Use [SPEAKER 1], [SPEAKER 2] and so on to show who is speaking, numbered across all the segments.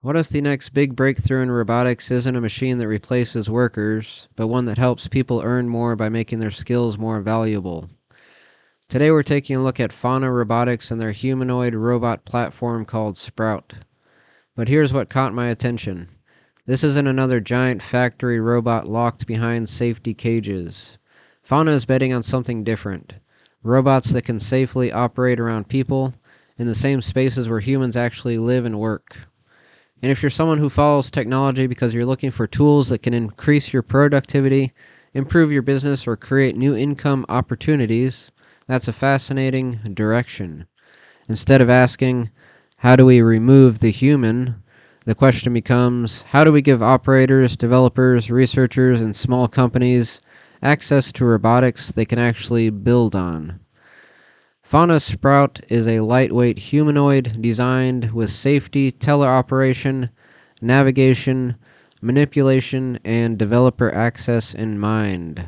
[SPEAKER 1] What if the next big breakthrough in robotics isn't a machine that replaces workers, but one that helps people earn more by making their skills more valuable? Today we're taking a look at Fauna Robotics and their humanoid robot platform called Sprout. But here's what caught my attention. This isn't another giant factory robot locked behind safety cages. Fauna is betting on something different. Robots that can safely operate around people in the same spaces where humans actually live and work. And if you're someone who follows technology because you're looking for tools that can increase your productivity, improve your business, or create new income opportunities, that's a fascinating direction. Instead of asking, how do we remove the human? The question becomes, how do we give operators, developers, researchers, and small companies access to robotics they can actually build on? Fauna Sprout is a lightweight humanoid designed with safety, teleoperation, navigation, manipulation, and developer access in mind.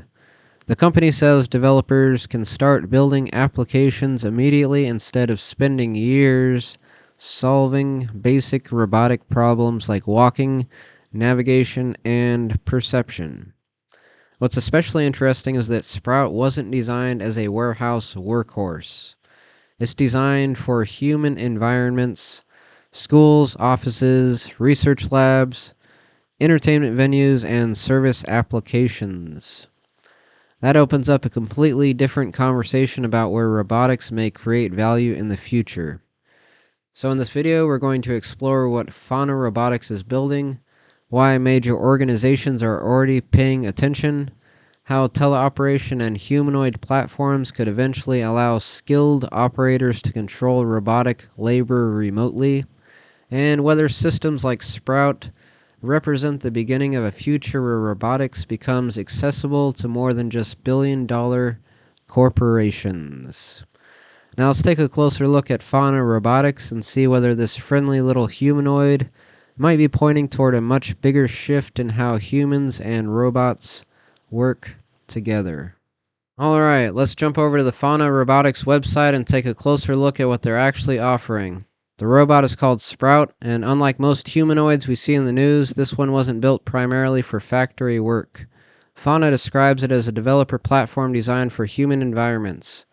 [SPEAKER 1] The company says developers can start building applications immediately instead of spending years solving basic robotic problems like walking, navigation, and perception. What's especially interesting is that Sprout wasn't designed as a warehouse workhorse. It's designed for human environments, schools, offices, research labs, entertainment venues, and service applications. That opens up a completely different conversation about where robotics may create value in the future. So in this video, we're going to explore what Fauna Robotics is building, why major organizations are already paying attention, how teleoperation and humanoid platforms could eventually allow skilled operators to control robotic labor remotely, and whether systems like Sprout represent the beginning of a future where robotics becomes accessible to more than just billion-dollar corporations. Now let's take a closer look at Fauna Robotics and see whether this friendly little humanoid might be pointing toward a much bigger shift in how humans and robots work together. Alright, let's jump over to the Fauna Robotics website and take a closer look at what they're actually offering. The robot is called Sprout, and unlike most humanoids we see in the news, this one wasn't built primarily for factory work. Fauna describes it as a developer platform designed for human environments.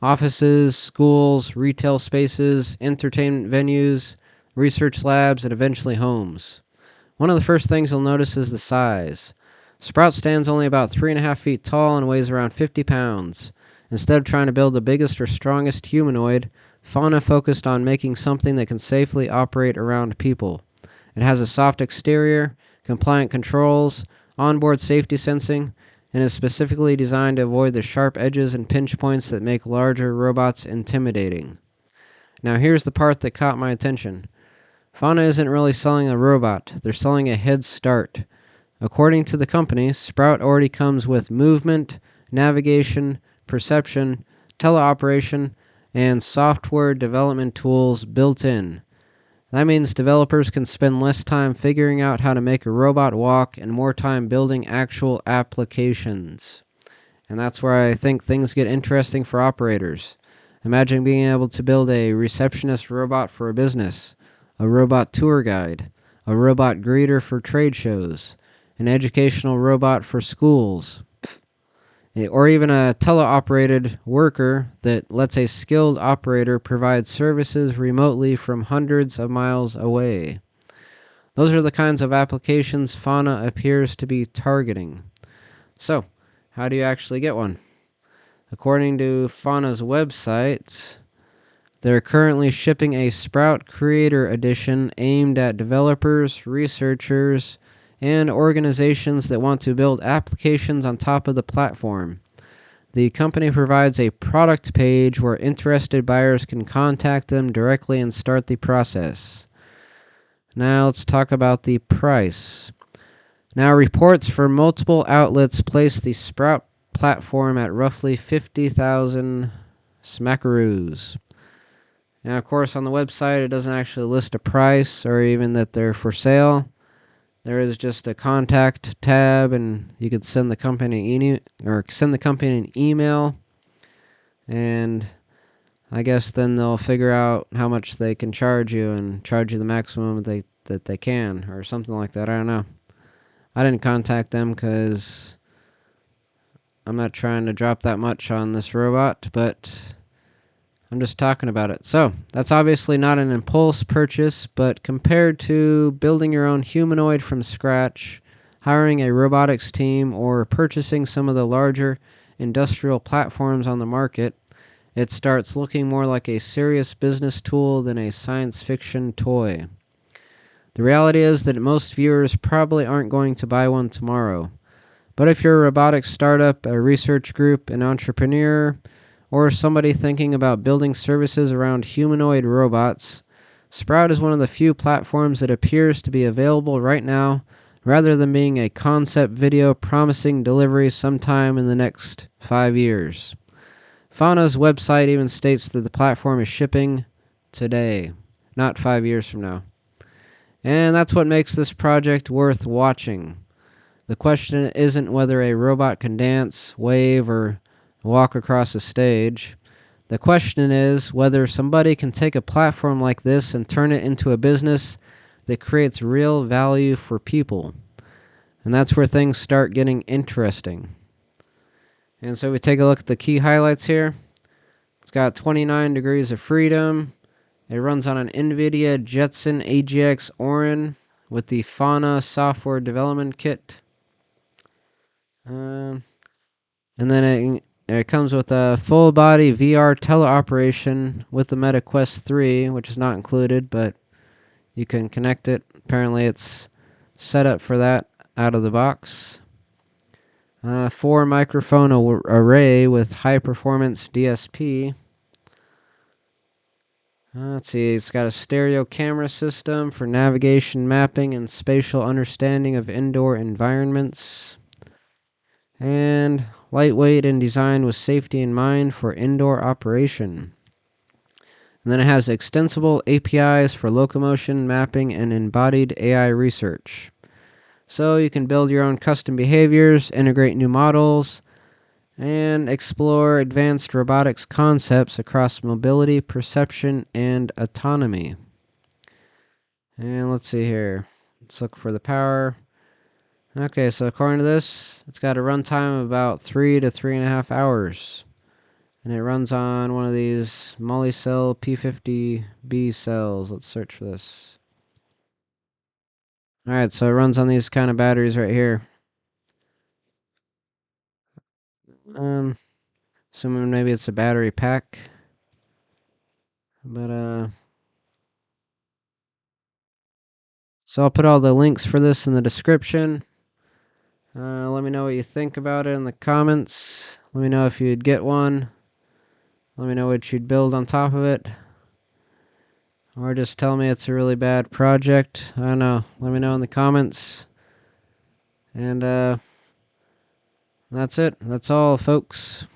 [SPEAKER 1] Offices, schools, retail spaces, entertainment venues, research labs, and eventually homes. One of the first things you'll notice is the size. Sprout stands only about 3.5 feet tall and weighs around 50 pounds. Instead of trying to build the biggest or strongest humanoid, Fauna focused on making something that can safely operate around people. It has a soft exterior, compliant controls, onboard safety sensing, and is specifically designed to avoid the sharp edges and pinch points that make larger robots intimidating. Now here's the part that caught my attention. Fauna isn't really selling a robot, they're selling a head start. According to the company, Sprout already comes with movement, navigation, perception, teleoperation, and software development tools built in. That means developers can spend less time figuring out how to make a robot walk and more time building actual applications. And that's where I think things get interesting for operators. Imagine being able to build a receptionist robot for a business, a robot tour guide, a robot greeter for trade shows, an educational robot for schools, or even a teleoperated worker that lets a skilled operator provide services remotely from hundreds of miles away. Those are the kinds of applications Fauna appears to be targeting. So, how do you actually get one? According to Fauna's website, they're currently shipping a Sprout Creator Edition aimed at developers, researchers, and organizations that want to build applications on top of the platform. The company provides a product page where interested buyers can contact them directly and start the process. Now let's talk about the price. Now reports from multiple outlets place the Sprout platform at roughly 50,000 smackaroos. Now of course on the website it doesn't actually list a price or even that they're for sale. There is just a contact tab, and you could send the company an email, and I guess then they'll figure out how much they can charge you and charge you the maximum they that they can, or something like that. I don't know. I didn't contact them because I'm not trying to drop that much on this robot, but I'm just talking about it. So, that's obviously not an impulse purchase, but compared to building your own humanoid from scratch, hiring a robotics team, or purchasing some of the larger industrial platforms on the market, it starts looking more like a serious business tool than a science fiction toy. The reality is that most viewers probably aren't going to buy one tomorrow. But if you're a robotics startup, a research group, an entrepreneur, or somebody thinking about building services around humanoid robots, Sprout is one of the few platforms that appears to be available right now, rather than being a concept video promising delivery sometime in the next 5 years. Fauna's website even states that the platform is shipping today, not 5 years from now. And that's what makes this project worth watching. The question isn't whether a robot can dance, wave, or walk across a stage. The question is whether somebody can take a platform like this and turn it into a business that creates real value for people. And that's where things start getting interesting. And so we take a look at the key highlights here. It's got 29 degrees of freedom. It runs on an NVIDIA Jetson AGX Orin with the Fauna software development kit. And then it comes with a full body VR teleoperation with the Meta Quest 3, which is not included, but you can connect it. Apparently it's set up for that out of the box. 4 microphone array with high performance DSP. Let's see, it's got a stereo camera system for navigation, mapping, and spatial understanding of indoor environments. And lightweight and designed with safety in mind for indoor operation. And then it has extensible APIs for locomotion, mapping, and embodied AI research. So you can build your own custom behaviors, integrate new models, and explore advanced robotics concepts across mobility, perception, and autonomy. And let's see here. Let's look for the power. Okay, so according to this, it's got a runtime of about 3 to 3.5 hours. And it runs on one of these multi-cell P50B cells. Let's search for this. Alright, so it runs on these kind of batteries right here. Assuming maybe it's a battery pack. But, so I'll put all the links for this in the description. Let me know what you think about it in the comments. Let me know if you'd get one. Let me know what you'd build on top of it. Or just tell me it's a really bad project. I don't know. Let me know in the comments. And that's it. That's all, folks.